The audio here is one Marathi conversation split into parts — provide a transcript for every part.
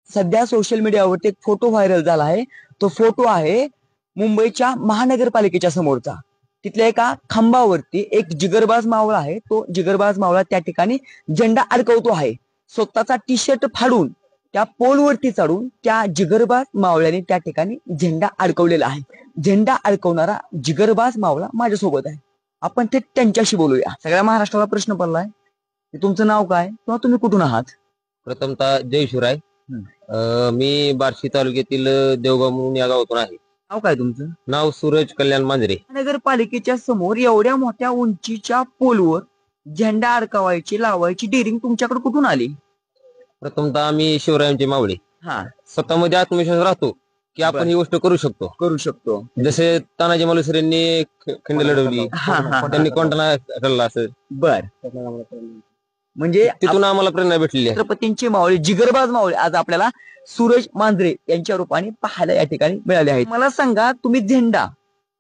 सध्या सोशल मीडियावरती एक फोटो व्हायरल झाला आहे. तो फोटो आहे मुंबईच्या महानगरपालिकेच्या समोरचा. तिथल्या एका खांबावरती एक जिगरबाज मावळा आहे. तो जिगरबाज मावळा त्या ठिकाणी झेंडा अडकवतो आहे. स्वतःचा टी शर्ट फाडून त्या पोलवरती चढून त्या जिगरबाज मावळ्याने त्या ठिकाणी झेंडा अडकवलेला आहे. झेंडा अडकवणारा जिगरबाज मावळा माझ्यासोबत आहे. आपण ते त्यांच्याशी बोलूया. सगळ्या महाराष्ट्राला प्रश्न पडलाय की तुमचं नाव काय किंवा तुम्ही कुठून आहात. प्रथमतः जय शिवराय. मी बार्शी तालुक्यातील देवगाव म्हणून या गावातून आहे. नाव काय तुमचं. नाव सूरज कल्याण मांजरे. नगरपालिकेच्या समोर एवढ्या मोठ्या उंचीच्या पोलवर झेंडा अडकवायची लावायची डेअरिंग तुमच्याकडे कुठून आली. प्रथमतः आम्ही शिवरायांचे मावळे. हा, स्वतःमध्ये आत्मविश्वास राहतो की आपण ही गोष्ट करू शकतो. जसे तानाजी मालुसरेंनी खिंड लढवली, त्यांनी कोंढाणा ठरला असं. बर, म्हणजे तिथून आम्हाला प्रेरणा भेटलेली आहे. छत्रपतींचे मावळे जिगरबाज मावळे आज आपल्याला सूरज मांजरे यांच्या रूपाने पाहायला या ठिकाणी मिळाले आहेत. मला सांगा, तुम्ही झेंडा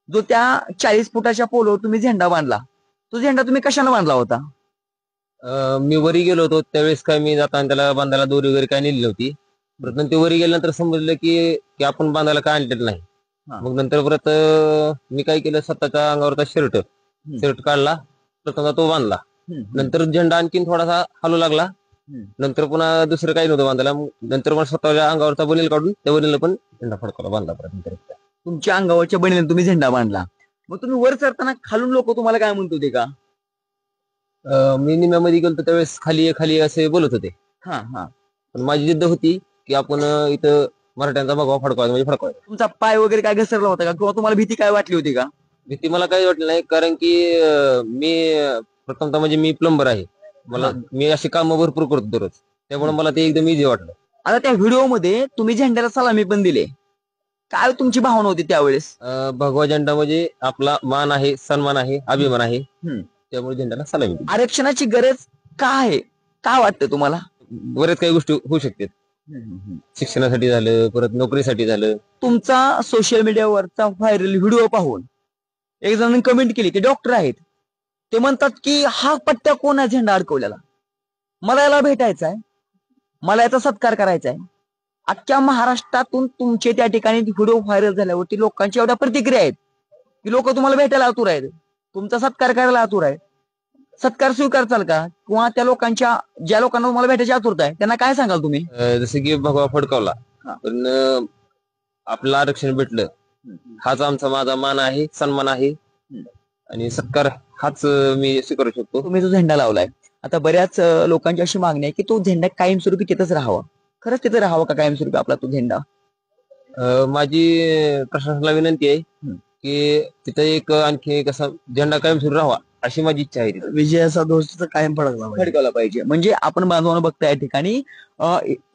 जो त्या 40 फुटाच्या पोलवर तुम्ही झेंडा बांधला, तो झेंडा तुम्ही कशाला बांधला होता. मी वरी गेलो होतो त्यावेळेस काय मी जाताना त्याला बांधायला दोरी वगैरे काय नेली नव्हती. परत ते वरी गेल्यानंतर समजलं की आपण बांधायला काय आणलेलं नाही. मग नंतर परत मी काय केलं, स्वतःच्या अंगावरचा शर्ट काढला, प्रथमतः तो बांधला. नंतर झेंडा आणखीन थोडासा हलू लागला. नंतर पुन्हा दुसरं काही नव्हतं बांधायला. नंतर मग स्वतःच्या अंगावरचा बनेल काढून त्या बनेल पण झेंडा फडकवला, बांधला. परत तुमच्या अंगावरच्या बनेल तुम्ही झेंडा बांधला. मग तुम्ही वर चढताना खालून लोक तुम्हाला काय म्हणत होते का. मी निम्यामध्ये गेलो त्यावेळेस खाली असे बोलत होते. पण माझी जिद्द होती की आपण इथं मराठ्यांचा भगवा फडकवायचा, म्हणजे फडकवायचा. तुमचा पाय वगैरे काय घसरला होता का, किंवा तुम्हाला भीती काय वाटली होती का. भीती मला काही वाटली नाही, कारण की मी प्रथमतः म्हणजे मी प्लंबर आहे. मी अशी कामं भरपूर करतो दररोज, त्यामुळे मला ते एकदम इझी वाटलं. आता त्या व्हिडिओमध्ये तुम्ही झेंड्याला सलामी पण दिले, काय तुमची भावना होती त्यावेळेस. भगवा झेंडा म्हणजे आपला मान आहे, सन्मान आहे, अभिमान आहे, त्यामुळे झेंड्याला सलामी दिली. आरक्षणाची गरज का आहे, काय वाटतं तुम्हाला. बरेच काही गोष्टी होऊ शकतात. शिक्षणासाठी झालं, परत नोकरीसाठी झालं. तुमचा सोशल मीडियावरचा व्हायरल व्हिडिओ पाहून एक जण कमेंट केली, ते डॉक्टर आहेत, ते म्हणतात की हा पट्ट्या कोण आहे झेंडा अडकवलेला, मला याला भेटायचा आहे, मला याचा सत्कार करायचा आहे. अख्ख्या महाराष्ट्रातून तुमचे त्या ठिकाणी व्हिडिओ व्हायरल झाल्यावरती लोकांची एवढ्या प्रतिक्रिया आहेत की लोक तुम्हाला भेटायला आतुर आहेत, तुमचा सत्कार करायला आतुर आहेत. सत्कार स्वीकारचाल का, किंवा त्या लोकांच्या ज्या लोकांना तुम्हाला भेटायची आतुरता आहे त्यांना काय सांगाल तुम्ही. जसं की भगवा फडकावला, पण आपलं आरक्षण भेटलं, हाच माझा मान आहे, सन्मान आहे, आणि सत्कार हाच मी स्वीकारू शकतो. तुम्ही जो झेंडा लावलाय, आता बऱ्याच लोकांची अशी मागणी आहे की तो झेंडा कायमस्वरूपी तिथंच राहावा. खरंच तिथं राहावा का कायमस्वरूपी आपला तो झेंडा. माझी प्रशासनाला विनंती आहे की तिथं एक आणखी कसा झेंडा कायमस्वरूपी राहावा, अशी माझी इच्छा आहे. विजयाचा ध्वज कायम फडकवला पाहिजे. म्हणजे आपण बांधवांना बघता या ठिकाणी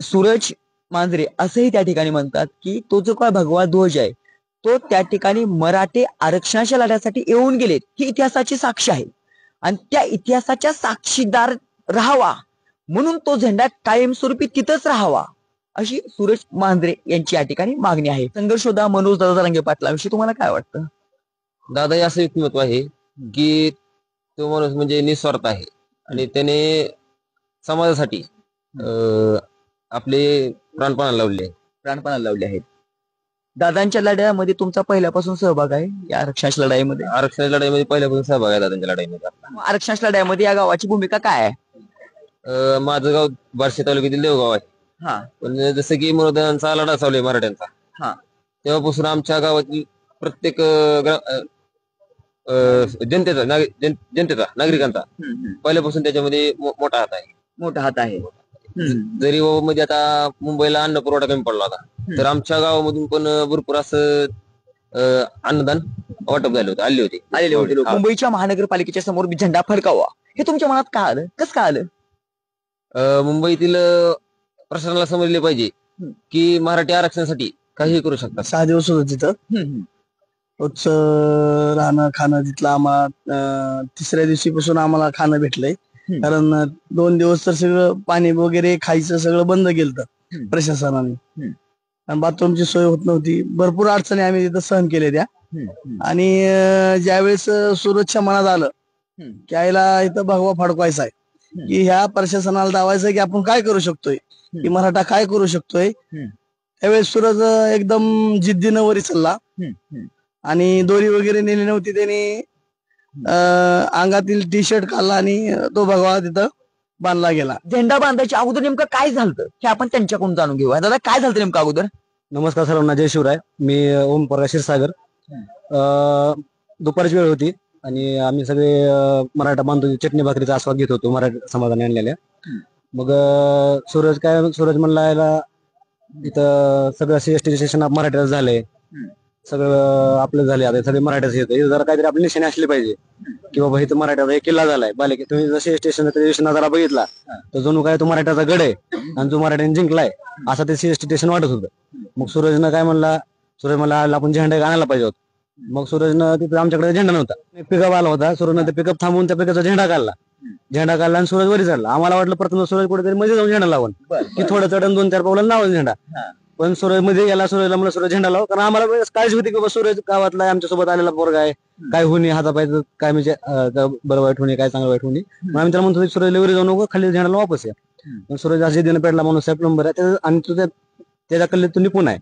सूरज मांजरे असंही त्या ठिकाणी म्हणतात की तो जो काय भगवा ध्वज आहे तो त्या ठिकाणी मराठे आरक्षणाच्या लढ्यासाठी येऊन गेलेत, ही इतिहासाची साक्ष आहे, आणि त्या इतिहासाच्या साक्षीदार राहावा म्हणून तो झेंडा कायमस्वरूपी तिथंच राहावा, अशी सूरज मांजरे यांची या ठिकाणी मागणी आहे. संघर्षोदा मनोज दादा जरांगे पाटलांविषयी तुम्हाला काय वाटतं. दादा असं व्यक्तिमत्व आहे की तो माणूस म्हणजे निस्वार्थ आहे, आणि त्याने समाजासाठी आपले प्राणपणाला लावले आहेत. दादांच्या लढ्यामध्ये तुमचा पहिल्यापासून सहभाग आहे या आरक्षणाच्या लढाईमध्ये. आरक्षणाच्या लढाईमध्ये पहिल्यापासून सहभाग आहे दादांच्या लढाईमध्ये. आरक्षणाच्या लढाईमध्ये या गावाची भूमिका काय आहे. माझं गाव बार्शी तालुक्यातील देवगाव आहे. पण जसं की मनोदांचा लढा चालू आहे मराठ्यांचा, तेव्हापासून आमच्या गावातील प्रत्येक जनतेचा नागरिकांचा पहिल्यापासून त्याच्यामध्ये मोठा हात आहे. जरी म्हणजे आता मुंबईला अन्न पुरवठा कमी पडला होता, तर आमच्या गावामधून पण भरपूर असं अन्नदान वाटप झाले होते, आलेले होते. मुंबईच्या महानगरपालिकेच्या समोर झेंडा फडकावा हे तुमच्या मनात का आलं, कसं का आलं. मुंबईतील प्रशासनाला समजले पाहिजे की मराठी आरक्षणासाठी काही करू शकतात. 6 दिवस होतं तिथं, राहणं खाणं तिथलं आम्हाला 3ऱ्या दिवशीपासून आम्हाला खाणं भेटलंय, कारण 2 दिवस तर सगळं पाणी वगैरे खायचं सगळं बंद केलं प्रशासनाने, आणि बाथरूमची सोय होत नव्हती. भरपूर अडचणी आम्ही तिथं सहन केल्या त्या. आणि ज्यावेळेस सूरजच्या मनात आलं की आईला इथं भगवा फडकवायचा आहे, की ह्या प्रशासनाला दावायचं की आपण काय करू शकतोय, की मराठा काय करू शकतोय. त्यावेळेस सूरज एकदम जिद्दीनं वरी चालला आणि दोरी वगैरे नेली नव्हती. त्याने अंगातील टी शर्ट काढला आणि तो भगवा तिथं बांधला गेला. झेंडा बांधायच्या अगोदर नेमकं काय झालं हे आपण त्यांच्याकडून जाणून घेऊया. दादा काय झालं नेमकं अगोदर? नमस्कार सर्वांना, जय शिवराय. मी ओम प्रकाश क्षीरसागर. दुपारची वेळ होती आणि आम्ही सगळे मराठा बांधव चटणी भाकरीचा आस्वाद घेत होतो मराठा समाजाने आणलेल्या. मग सूरज म्हणला याला इथं सगळं सीएसटी स्टेशन मराठ्याचं झालंय, सगळं आपलं झाले, आता सगळे मराठ्याचं येतं, जरा काहीतरी आपली निशाणी असली पाहिजे की बाबा इथं मराठ्याचा एक किल्ला झालाय बालेकी. तुम्ही जसे स्टेशन जरा बघितला तर जणू काय तो मराठ्याचा गड आहे आणि जो मराठ्याने जिंकलाय असं ते सीएसटी स्टेशन वाटत होतं. मग सूरज म्हणला आपण झेंडा आणायला पाहिजे होता. मग सूरजनं तिथं आमच्याकडे झेंडा नव्हता, पिकअप आला होता. सूरजनं ते पिकअप थांबवून त्या पिकअपचा झेंडा काढला आणि सूरज वरी चढला. आम्हाला वाटलं प्रथम सूरज कुठेतरी मध्ये जाऊन झेंडा लावून की थोडं चढून 2-4 पावलं लावून झेंडा. पण सूरज मध्ये गेला. सूरजला म्हणलं सूरज झेंडा लाव, कारण आम्हाला काळजी होती की बाबा सूरज गावातला आमच्या सोबत आलेला पोरगा आहे, काय होणे हातापायचं काय म्हणजे बरं वाईट होणे काय चांगलं वाईट होणे. मग आम्ही त्याला म्हणतो सूरजला वरी जाऊ नको, खाली झेंडाला वापस या. पण सूरज आज जिद्दीनं पेटला माणूस आहे, प्लंबर आहे आणि त्याच्या कल्ले तो निपुण आहे.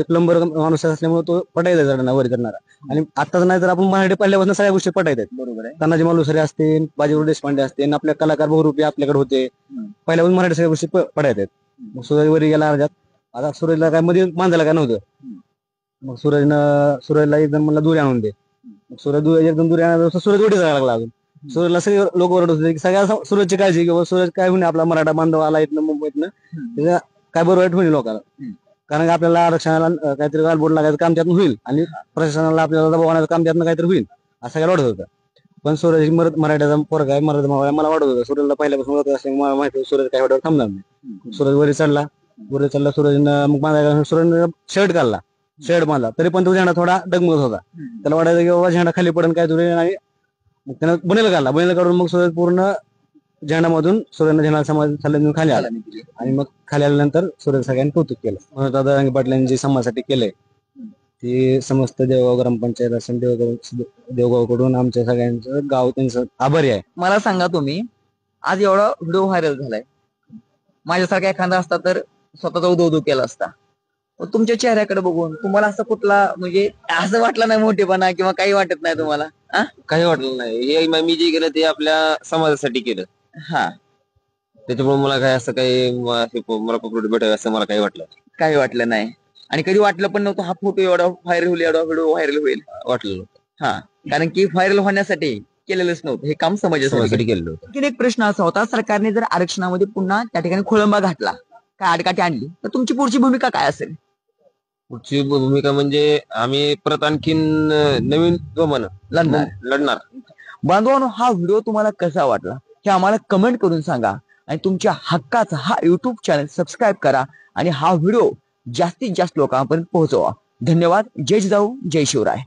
प्लंबर माणूस असल्यामुळे तो पटायचा चढणार वरी चढणारा. आणि आताच नाही तर आपण मराठी पहिल्यापासून सगळ्या गोष्टी पटायत आहेत. बरोबर आहे. तानाजी मालुसरे असतील, बाजीराव देशपांडे असतील, आपल्या कलाकार बहुरूपी आपल्याकडे होते, पहिल्यापासून मराठी सगळ्या गोष्टी पटायत आहेत. मग सूरज वरी गेला अर्जात. आता सूरजला काय मध्ये बांधायला काय नव्हतं. मग सूरजला एकदम म्हणला दुरी आणून दे. सूरज एकदम दुरी आणा, सूरज उडी जायला लागला. अजून सूरजला सगळे लोक ओरडत होते की सगळ्या सूरजची काळजी किंवा सूरज काय होणे आपला मराठा बांधव आला इथनं मुंबईतनं त्याचा काय बरं वाईट होईल लोकांना. कारण की आपल्याला आरक्षणाला काहीतरी गालबोट लागायचं काम त्यातून होईल आणि प्रशासनाला आपल्याला दबाव आणायचं काम त्यातनं काहीतरी होईल असं सगळ्याला वाटत होतं. पण सूरज मराठ्याचा पोरगा आहे, मराठा मावळा मला वाटत होतं. सूरजला पहिल्यापासून ओळखत असल्यामुळे मला माहिती सूरज काही वाटत थांबणार नाही. सूरज वरी चढला. सूरजनं मग बांधायला सूरजनं शर्ट काढला, शर्ट बांधला, तरी पण तो झेंडा थोडा डगमगत होता. त्याला वाटायचं की बाबा झेंडा खाली पडून काय तुरे, आणि मग त्यानं बनेल काढून मग सूरज पूर्ण झेंडामधून सूर्यानं झेंडा समाज खाली आला. आणि मग खाली आल्यानंतर सूरज सगळ्यांनी कौतुक केलं. म्हणून दादा रंगे पाटलांनी जे समाजासाठी केलंय ते समस्त देवगाव ग्रामपंचायत असेल, देवगावकडून आमच्या सगळ्यांचं गाव त्यांचं आभारी आहे. मला सांगा, तुम्ही आज एवढा व्हिडिओ व्हायरल झालाय, माझ्यासारखा एखादा असता तर स्वतःचा उदो केला असता. तुमच्या चेहऱ्याकडे बघून तुम्हाला असं कुठला म्हणजे असं वाटलं नाही मोठेपणा किंवा काही वाटत नाही तुम्हाला? काही वाटलं नाही. हे मी जे केलं ते आपल्या समाजासाठी केलं. हा, त्याच्यामुळे मला काय असं काही मला पकडून भेटावे असं मला काही काही वाटलं नाही. आणि कधी वाटलं पण नव्हतं हा फोटो एवढा व्हायरल होईल, एवढा व्हिडिओ व्हायरल होईल वाटलं. हा, कारण की व्हायरल होण्यासाठी केलेलंच नव्हतं, हे काम समाजासाठी केलं होतं. आणखी एक प्रश्न असा होता, सरकारने जर आरक्षणामध्ये पुन्हा त्या ठिकाणी खोळंबा घातला, काय आडकाठी आणली, तर तुमची पुढची भूमिका काय असेल? पुढची भूमिका म्हणजे आम्ही परत आणखीन नवीन लढणार. बांधवांनो, हा व्हिडिओ तुम्हाला कसा वाटला हे आम्हाला कमेंट करून सांगा आणि तुमच्या हक्काचा हा युट्यूब चॅनल सबस्क्राईब करा आणि हा व्हिडिओ जास्तीत जास्त लोकांपर्यंत पोहोचवा. धन्यवाद. जय जिजाऊ, जय शिवराय.